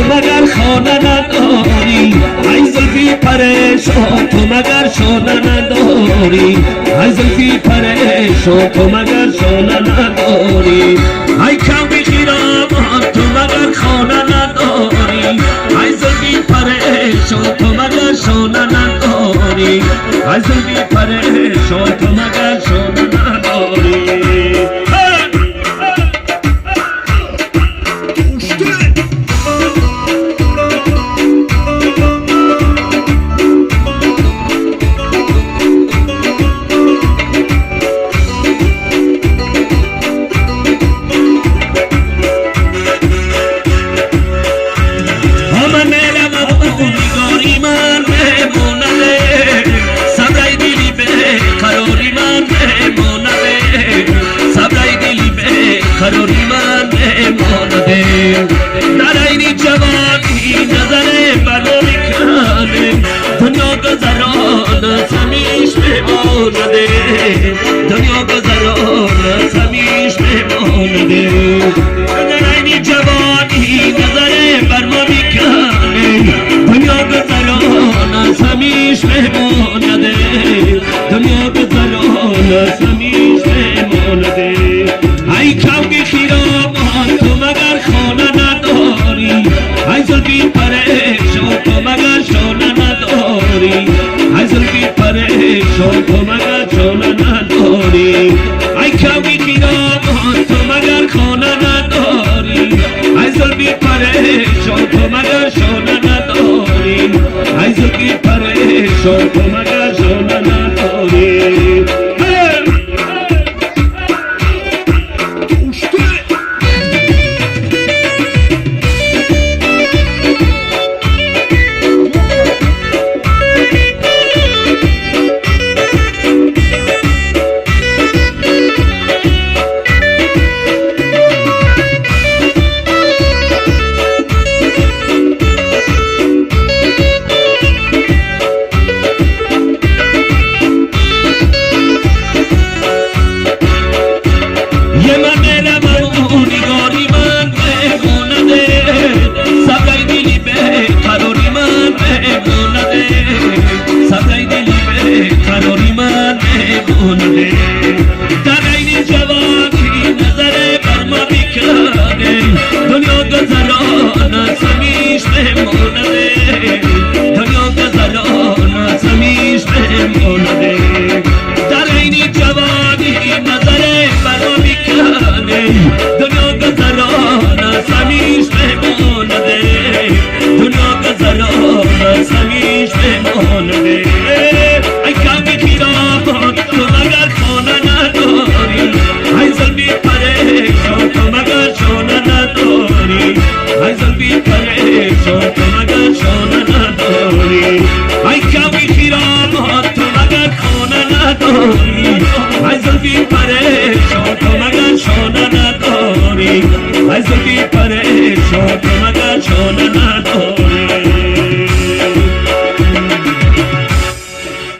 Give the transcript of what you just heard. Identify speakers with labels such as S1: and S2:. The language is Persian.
S1: مگر خانه نداری ای زلفی پریشان تو مگر شانه نداری ای زلفی پریشان تو مگر شانه نداری ای کوی خیرامان تو مگر خانه نداری ای زلفی پریشان تو مگر شانه نداری ای زلفی پریشان تو مگر شانه نداری قراری من مانده در این جوانی نظر بنا میکنه دنیا گذران سمیش بمانده دنیا گذران سمیش بمانده در این جوانی نظر بنا میکنه دنیا گذران سمیش بمانده دنیا گذران سمیش بمانده ای کوی خیرامان تو مگر خانه نداری ای زلفی پریشان تو مگر شانه نداری ای زلفی پریشان تو مگر شانه نداری ای کوی خیرامان تو مگر خانه نداری ای زلفی پریشان تو مگر شانه نداری ای زلفی پریشان تو مگر شانه نداری در این جوانی نظر بر ما میکنه دنیا گذران سمیش بمانده دنیا گذران سمیش بمانده در این جوانی نظر بر ما میکنه دنیا گذران سمیش بمانده دنیا گذران سمیش بمانده ای کمی خیرامان تو مگر خانه نداری ای زلفی پریشان تو مگر شانه نداری ای زلفی پریشان تو مگر شانه نداری ای کوی خیرامان تو مگر خانه نداری ای زلفی پریشان تو مگر شانه نداری ای زلفی پریشان تو مگر شانه نداری